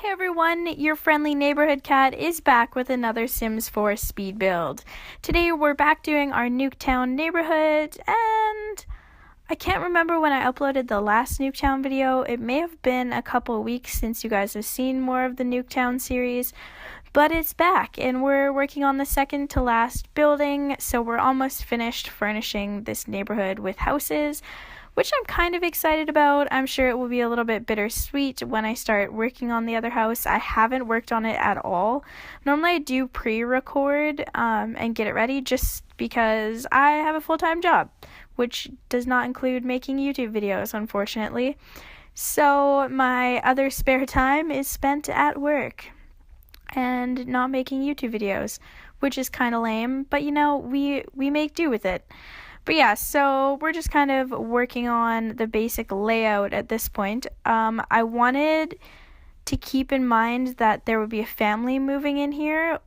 Hey everyone, your friendly neighborhood cat is back with another Sims 4 speed build. Today we're back doing our Nuketown neighborhood, and I can't remember when I uploaded the last Nuketown video. It may have been a couple weeks since you guys have seen more of the Nuketown series, but it's back and we're working on the second to last building, so we're almost finished furnishing this neighborhood with houses, which I'm kind of excited about. I'm sure it will be a little bit bittersweet when I start working on the other house. I haven't worked on it at all. Normally I do pre-record and get it ready just because I have a full-time job, which does not include making YouTube videos, unfortunately. So my other spare time is spent at work and not making YouTube videos, which is kind of lame, but you know, we make do with it. But yeah, so we're just kind of working on the basic layout at this point. I wanted to keep in mind that there would be a family moving in here.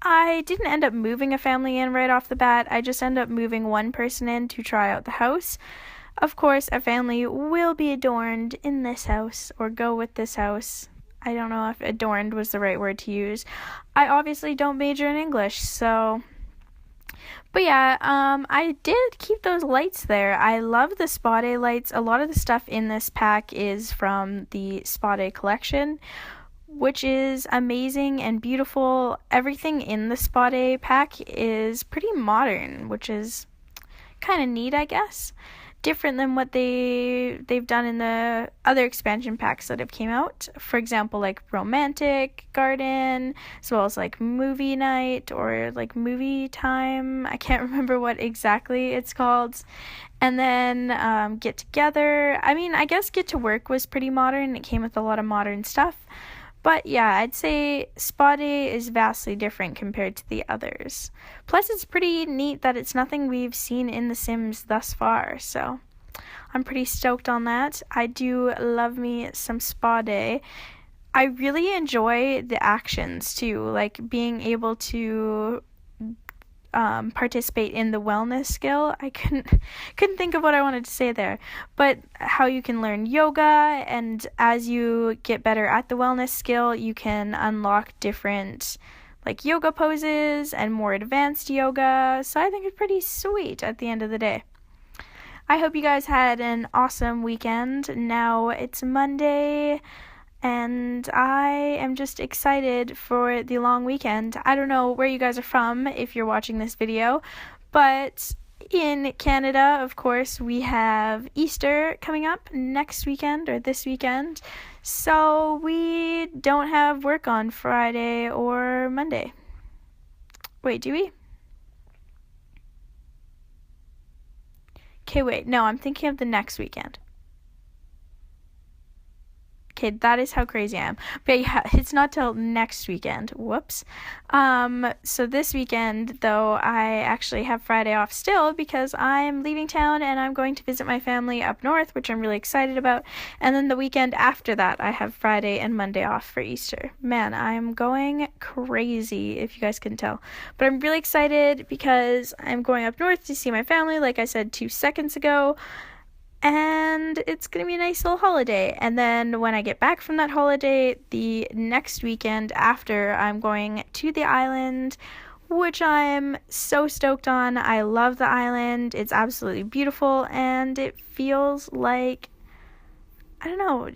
I didn't end up moving a family in right off the bat. I just ended up moving one person in to try out the house. Of course, a family will be adorned in this house or go with this house. I don't know if adorned was the right word to use. I obviously don't major in English, so... But yeah, I did keep those lights there. I love the Spa Day lights. A lot of the stuff in this pack is from the Spa Day collection, which is amazing and beautiful. Everything in the Spa Day pack is pretty modern, which is kind of neat, I guess. Different than what they've done in the other expansion packs that have came out. For example, like romantic garden, as well as like movie night or like movie time. I can't remember what exactly it's called. And then get together. I mean, I guess get to work was pretty modern. It came with a lot of modern stuff. But yeah, I'd say Spa Day is vastly different compared to the others. Plus, it's pretty neat that it's nothing we've seen in The Sims thus far, so I'm pretty stoked on that. I do love me some Spa Day. I really enjoy the actions too, like being able to participate in the wellness skill. I couldn't think of what I wanted to say there, but how you can learn yoga, and as you get better at the wellness skill, you can unlock different like yoga poses and more advanced yoga. So I think it's pretty sweet at the end of the day. I hope you guys had an awesome weekend. Now it's Monday, and I am just excited for the long weekend. I don't know where you guys are from if you're watching this video, but in Canada, of course, we have Easter coming up next weekend or this weekend, so we don't have work on Friday or Monday. Wait, do we? Okay, wait, no, I'm thinking of the next weekend. Okay, that is how crazy I am. But yeah, it's not till next weekend. Whoops. So this weekend, though, I actually have Friday off still because I'm leaving town and I'm going to visit my family up north, which I'm really excited about. And then the weekend after that, I have Friday and Monday off for Easter. Man, I'm going crazy, if you guys can tell. But I'm really excited because I'm going up north to see my family, like I said 2 seconds ago. And it's going to be a nice little holiday. And then when I get back from that holiday, the next weekend after, I'm going to the island, which I'm so stoked on. I love the island. It's absolutely beautiful, and it feels like, I don't know,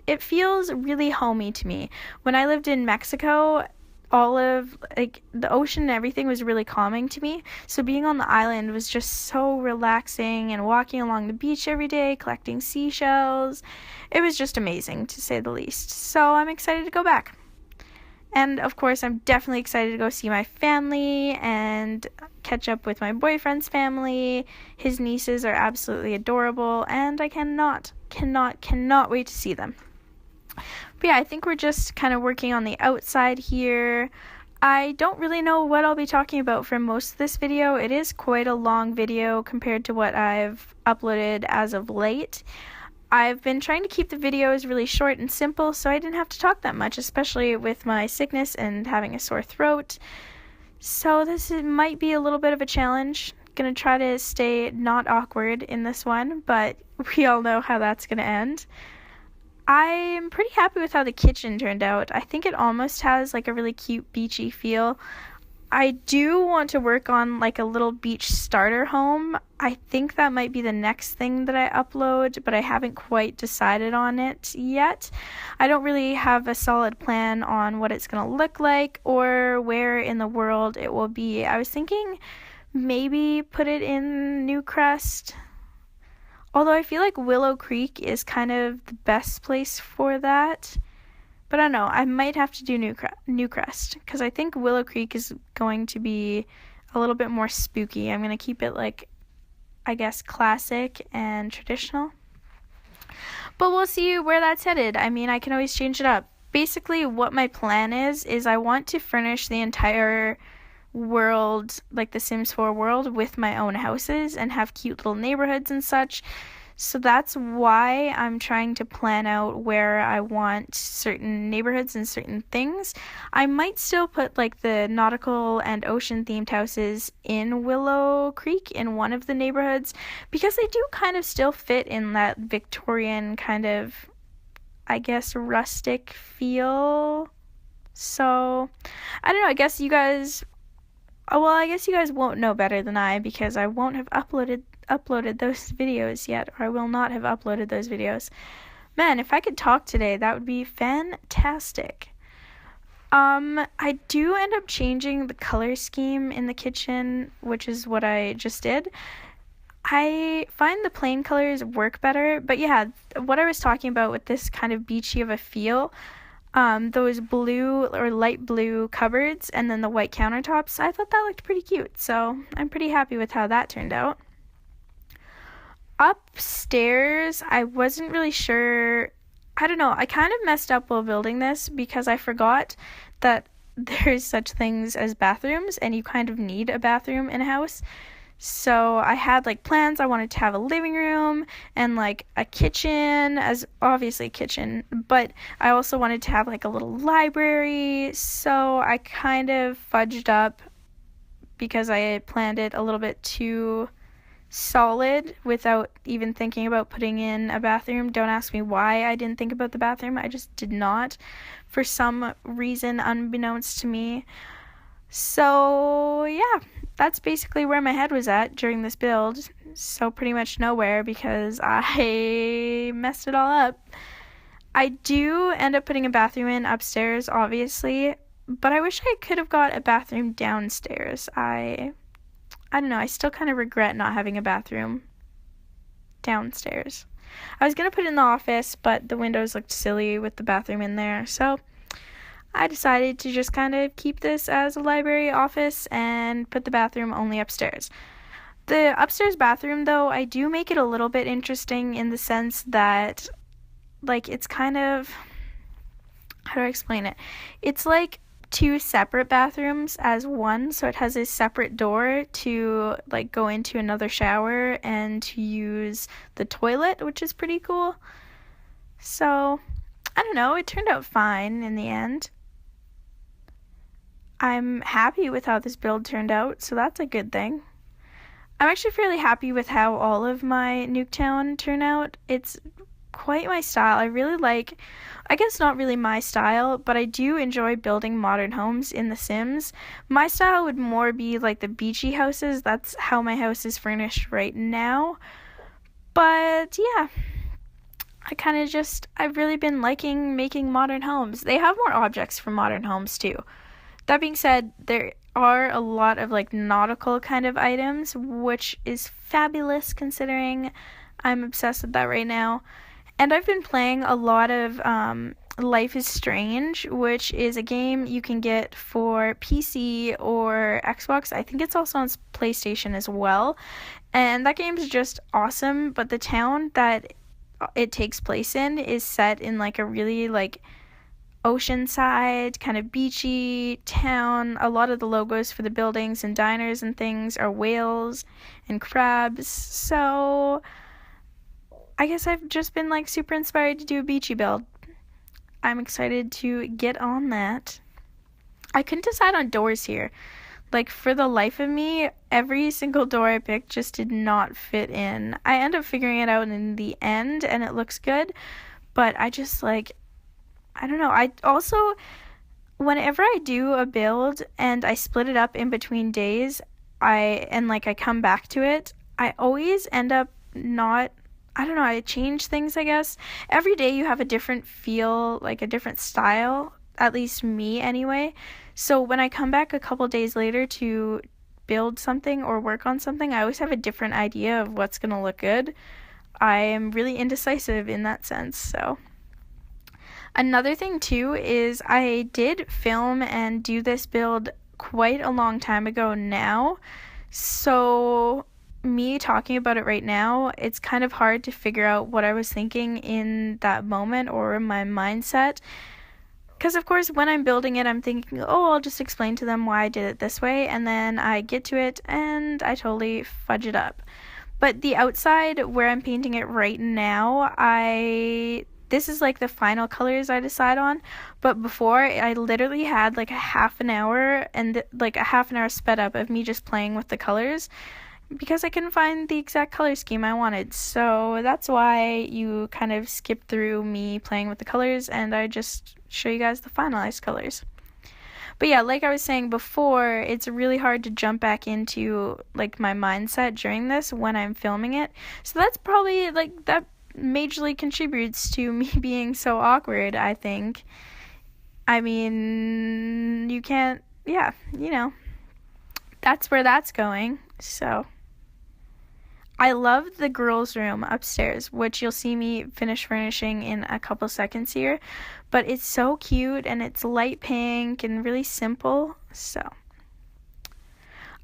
it feels really homey to me. When I lived in Mexico, all of like the ocean and everything was really calming to me, so being on the island was just so relaxing, and walking along the beach every day collecting seashells, it was just amazing to say the least. So I'm excited to go back, and of course I'm definitely excited to go see my family and catch up with my boyfriend's family. His nieces are absolutely adorable, and I cannot wait to see them. But yeah, I think we're just kind of working on the outside here. I don't really know what I'll be talking about for most of this video. It is quite a long video compared to what I've uploaded as of late. I've been trying to keep the videos really short and simple so I didn't have to talk that much, especially with my sickness and having a sore throat. So this might be a little bit of a challenge. Gonna try to stay not awkward in this one, but we all know how that's gonna end. I'm pretty happy with how the kitchen turned out. I think it almost has like a really cute beachy feel. I do want to work on like a little beach starter home. I think that might be the next thing that I upload, but I haven't quite decided on it yet. I don't really have a solid plan on what it's going to look like or where in the world it will be. I was thinking maybe put it in Newcrest. Although I feel like Willow Creek is kind of the best place for that. But I don't know, I might have to do Newcrest, because I think Willow Creek is going to be a little bit more spooky. I'm going to keep it, like, I guess, classic and traditional. But we'll see where that's headed. I mean, I can always change it up. Basically, what my plan is I want to furnish the entire world, like the Sims 4 world, with my own houses and have cute little neighborhoods and such. So that's why I'm trying to plan out where I want certain neighborhoods and certain things. I might still put like the nautical and ocean themed houses in Willow Creek in one of the neighborhoods, because they do kind of still fit in that Victorian kind of, I guess, rustic feel. So I don't know, I guess you guys won't know better than I, because I won't have uploaded those videos yet, or I will not have uploaded those videos. Man, if I could talk today, that would be fantastic. I do end up changing the color scheme in the kitchen, which is what I just did. I find the plain colors work better, but yeah, what I was talking about with this kind of beachy of a feel, those blue or light blue cupboards and then the white countertops, I thought that looked pretty cute, so I'm pretty happy with how that turned out. Upstairs, I wasn't really sure. I don't know, I kind of messed up while building this because I forgot that there's such things as bathrooms, and you kind of need a bathroom in a house. So I had like plans. I wanted to have a living room and like a kitchen, as obviously a kitchen, but I also wanted to have like a little library. So I kind of fudged up because I had planned it a little bit too solid without even thinking about putting in a bathroom. Don't ask me why I didn't think about the bathroom. I just did not, for some reason unbeknownst to me. So yeah, that's basically where my head was at during this build. So pretty much nowhere, because I messed it all up. I do end up putting a bathroom in upstairs, obviously, but I wish I could have got a bathroom downstairs. I don't know, I still kind of regret not having a bathroom downstairs. I was going to put it in the office, but the windows looked silly with the bathroom in there, so I decided to just kind of keep this as a library office and put the bathroom only upstairs. The upstairs bathroom, though, I do make it a little bit interesting in the sense that, like, it's kind of, how do I explain it? It's like two separate bathrooms as one, so it has a separate door to, like, go into another shower and to use the toilet, which is pretty cool. So, I don't know, it turned out fine in the end. I'm happy with how this build turned out, so that's a good thing. I'm actually fairly happy with how all of my Nuketown turn out. It's quite my style. I really like, I guess not really my style, but I do enjoy building modern homes in The Sims. My style would more be like the beachy houses. That's how my house is furnished right now. But yeah, I've really been liking making modern homes. They have more objects for modern homes too. That being said, there are a lot of like nautical kind of items, which is fabulous considering I'm obsessed with that right now. And I've been playing a lot of Life is Strange, which is a game you can get for PC or Xbox. I think it's also on PlayStation as well. And that game is just awesome, but the town that it takes place in is set in like a really like oceanside, kind of beachy town. A lot of the logos for the buildings and diners and things are whales and crabs. So I guess I've just been like super inspired to do a beachy build. I'm excited to get on that. I couldn't decide on doors here. Like, for the life of me, every single door I picked just did not fit in. I ended up figuring it out in the end, and it looks good. But I just like, I don't know. I also, whenever I do a build and I split it up in between days, I come back to it, I always end up not, I don't know, I change things, I guess. Every day you have a different feel, like a different style, at least me anyway. So when I come back a couple days later to build something or work on something, I always have a different idea of what's going to look good. I am really indecisive in that sense, so. Another thing too is I did film and do this build quite a long time ago now, so me talking about it right now, it's kind of hard to figure out what I was thinking in that moment or my mindset, because of course when I'm building it I'm thinking, oh, I'll just explain to them why I did it this way, and then I get to it and I totally fudge it up. But the outside where I'm painting it right now, this is like the final colors I decide on, but before I literally had like a half an hour and like a half an hour sped up of me just playing with the colors because I couldn't find the exact color scheme I wanted. So that's why you kind of skip through me playing with the colors and I just show you guys the finalized colors. But yeah, like I was saying before, it's really hard to jump back into like my mindset during this when I'm filming it. So that's probably like that majorly contributes to me being so awkward, I think. I mean, you can't, yeah, you know, that's where that's going. So I love the girls' room upstairs, which you'll see me finish furnishing in a couple seconds here, but it's so cute and it's light pink and really simple. So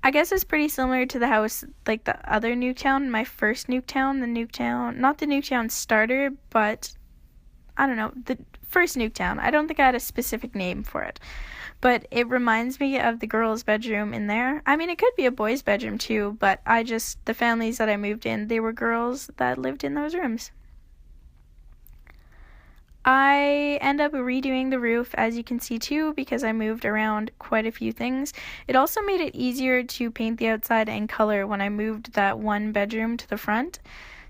I guess it's pretty similar to the house, like the other Nuketown, my first Nuketown, not the Nuketown starter, but I don't know, the first Nuketown. I don't think I had a specific name for it, but it reminds me of the girls' bedroom in there. I mean, it could be a boys' bedroom too, but the families that I moved in, they were girls that lived in those rooms. I end up redoing the roof, as you can see too, because I moved around quite a few things. It also made it easier to paint the outside and color when I moved that one bedroom to the front,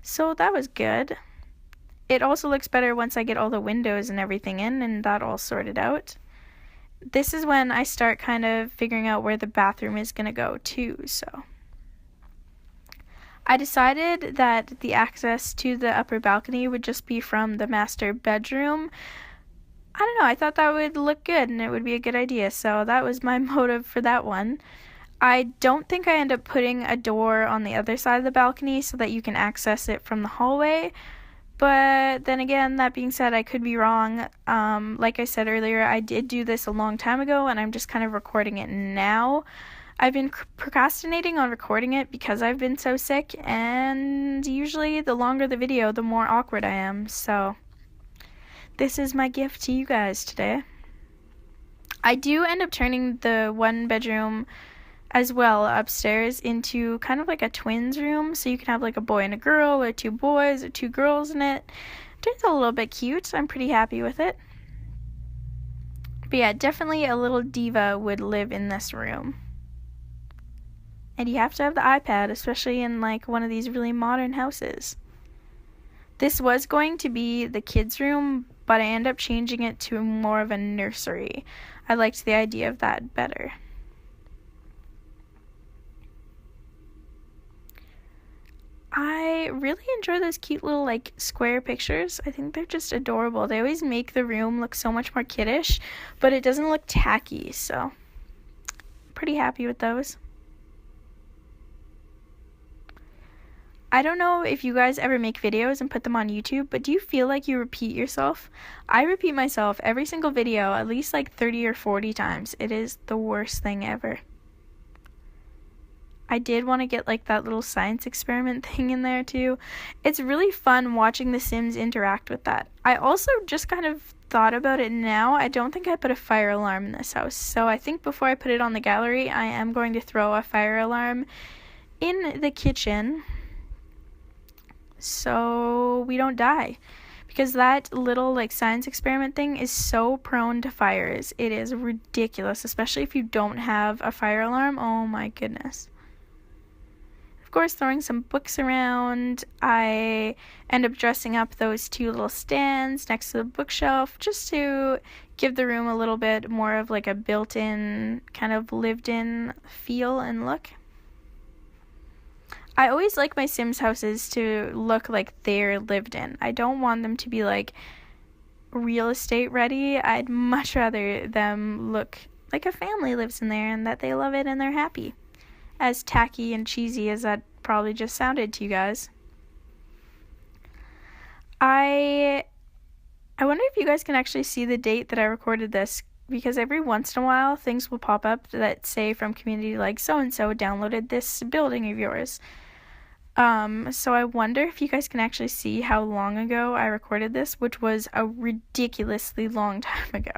so that was good. It also looks better once I get all the windows and everything in and that all sorted out. This is when I start kind of figuring out where the bathroom is going to go too, so. I decided that the access to the upper balcony would just be from the master bedroom. I don't know, I thought that would look good and it would be a good idea, so that was my motive for that one. I don't think I end up putting a door on the other side of the balcony so that you can access it from the hallway, but then again, that being said, I could be wrong. Like I said earlier, I did do this a long time ago and I'm just kind of recording it now. I've been procrastinating on recording it because I've been so sick, and usually the longer the video, the more awkward I am, so this is my gift to you guys today. I do end up turning the one bedroom as well upstairs into kind of like a twins room, so you can have like a boy and a girl, or two boys or two girls in it. It turns out a little bit cute. I'm pretty happy with it. But yeah, definitely a little diva would live in this room. And you have to have the iPad, especially in like one of these really modern houses. This was going to be the kids' room, but I ended up changing it to more of a nursery. I liked the idea of that better. I really enjoy those cute little like square pictures. I think they're just adorable. They always make the room look so much more kiddish, but it doesn't look tacky, so I'm pretty happy with those. I don't know if you guys ever make videos and put them on YouTube, but do you feel like you repeat yourself? I repeat myself every single video at least like 30 or 40 times. It is the worst thing ever. I did want to get like that little science experiment thing in there too. It's really fun watching the Sims interact with that. I also just kind of thought about it now. I don't think I put a fire alarm in this house, so I think before I put it on the gallery, I am going to throw a fire alarm in the kitchen so we don't die, because that little like science experiment thing is so prone to fires. It is ridiculous, especially if you don't have a fire alarm. Oh my goodness. Of course, throwing some books around. I end up dressing up those two little stands next to the bookshelf just to give the room a little bit more of like a built-in, kind of lived-in feel and look. I always like my Sims houses to look like they're lived in. I don't want them to be like real estate ready. I'd much rather them look like a family lives in there and that they love it and they're happy. As tacky and cheesy as that probably just sounded to you guys. I wonder if you guys can actually see the date that I recorded this, because every once in a while things will pop up that say from community like so-and-so downloaded this building of yours. So I wonder if you guys can actually see how long ago I recorded this, which was a ridiculously long time ago.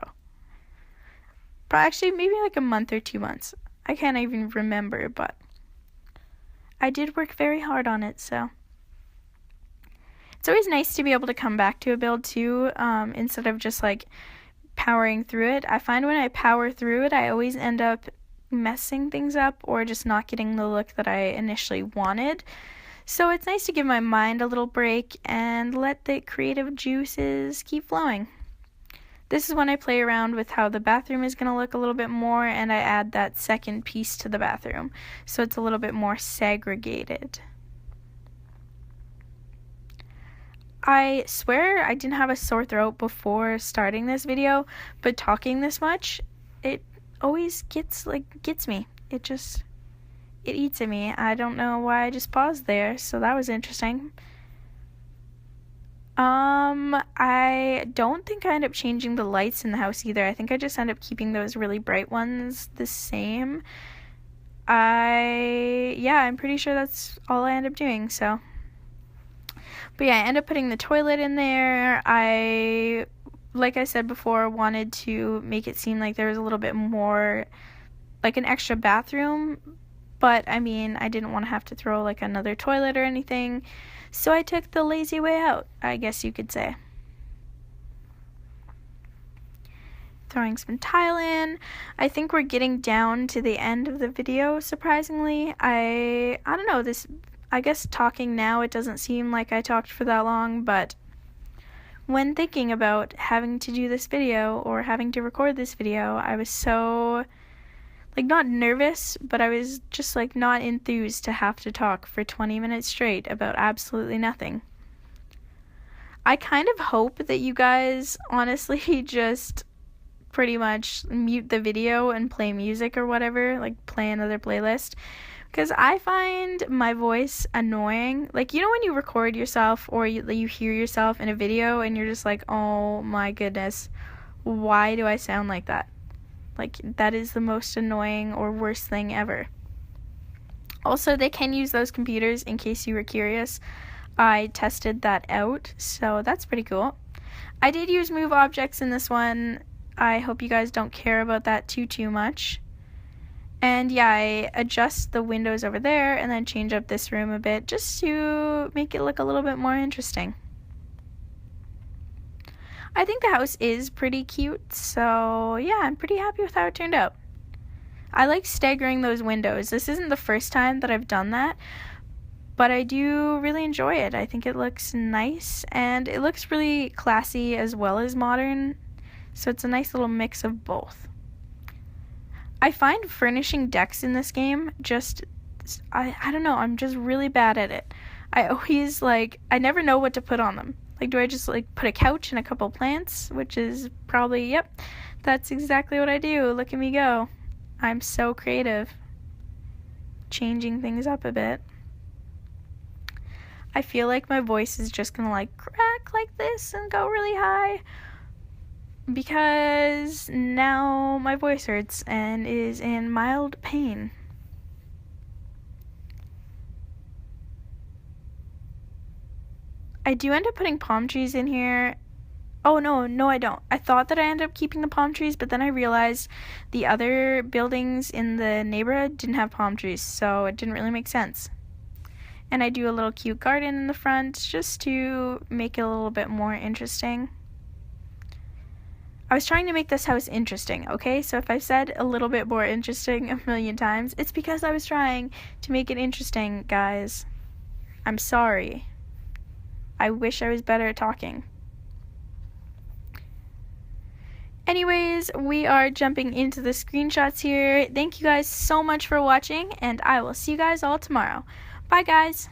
Probably actually maybe like a month or 2 months. I can't even remember, but I did work very hard on it, so. It's always nice to be able to come back to a build too, instead of just like powering through it. I find when I power through it, I always end up messing things up or just not getting the look that I initially wanted. So it's nice to give my mind a little break and let the creative juices keep flowing. This is when I play around with how the bathroom is going to look a little bit more, and I add that second piece to the bathroom, so it's a little bit more segregated. I swear I didn't have a sore throat before starting this video, but talking this much, it always gets me. It eats at me. I don't know why I just paused there, so that was interesting. I don't think I end up changing the lights in the house either. I think I just end up keeping those really bright ones the same. I'm pretty sure that's all I end up doing, so. But yeah, I end up putting the toilet in there. Like I said before, wanted to make it seem like there was a little bit more, like an extra bathroom. But, I mean, I didn't want to have to throw, like, another toilet or anything. So I took the lazy way out, I guess you could say. Throwing some tile in. I think we're getting down to the end of the video, surprisingly. I don't know, I guess talking now, it doesn't seem like I talked for that long, but when thinking about having to do this video or having to record this video, I was so, not nervous, but I was just, not enthused to have to talk for 20 minutes straight about absolutely nothing. I kind of hope that you guys honestly just pretty much mute the video and play music or whatever, play another playlist, because I find my voice annoying. When you record yourself or you hear yourself in a video and you're just like, oh my goodness, why do I sound like that? That is the most annoying or worst thing ever. Also, they can use those computers, in case you were curious. I tested that out, so that's pretty cool. I did use move objects in this one. I hope you guys don't care about that too much. And yeah, I adjust the windows over there and then change up this room a bit just to make it look a little bit more interesting. I think the house is pretty cute, so yeah, I'm pretty happy with how it turned out. I like staggering those windows. This isn't the first time that I've done that, but I do really enjoy it. I think it looks nice, and it looks really classy as well as modern, so it's a nice little mix of both. I find furnishing decks in this game I don't know, I'm just really bad at it. I always, I never know what to put on them. Do I just, put a couch and a couple plants? Which is probably, yep, that's exactly what I do. Look at me go. I'm so creative. Changing things up a bit. I feel like my voice is just gonna, crack like this and go really high, because now my voice hurts and is in mild pain. I do end up putting palm trees in here. Oh, no, I don't. I thought that I ended up keeping the palm trees, but then I realized the other buildings in the neighborhood didn't have palm trees, so it didn't really make sense. And I do a little cute garden in the front just to make it a little bit more interesting. I was trying to make this house interesting, okay? So if I said a little bit more interesting a million times, it's because I was trying to make it interesting, guys. I'm sorry. I wish I was better at talking. Anyways, we are jumping into the screenshots here. Thank you guys so much for watching, and I will see you guys all tomorrow. Bye, guys.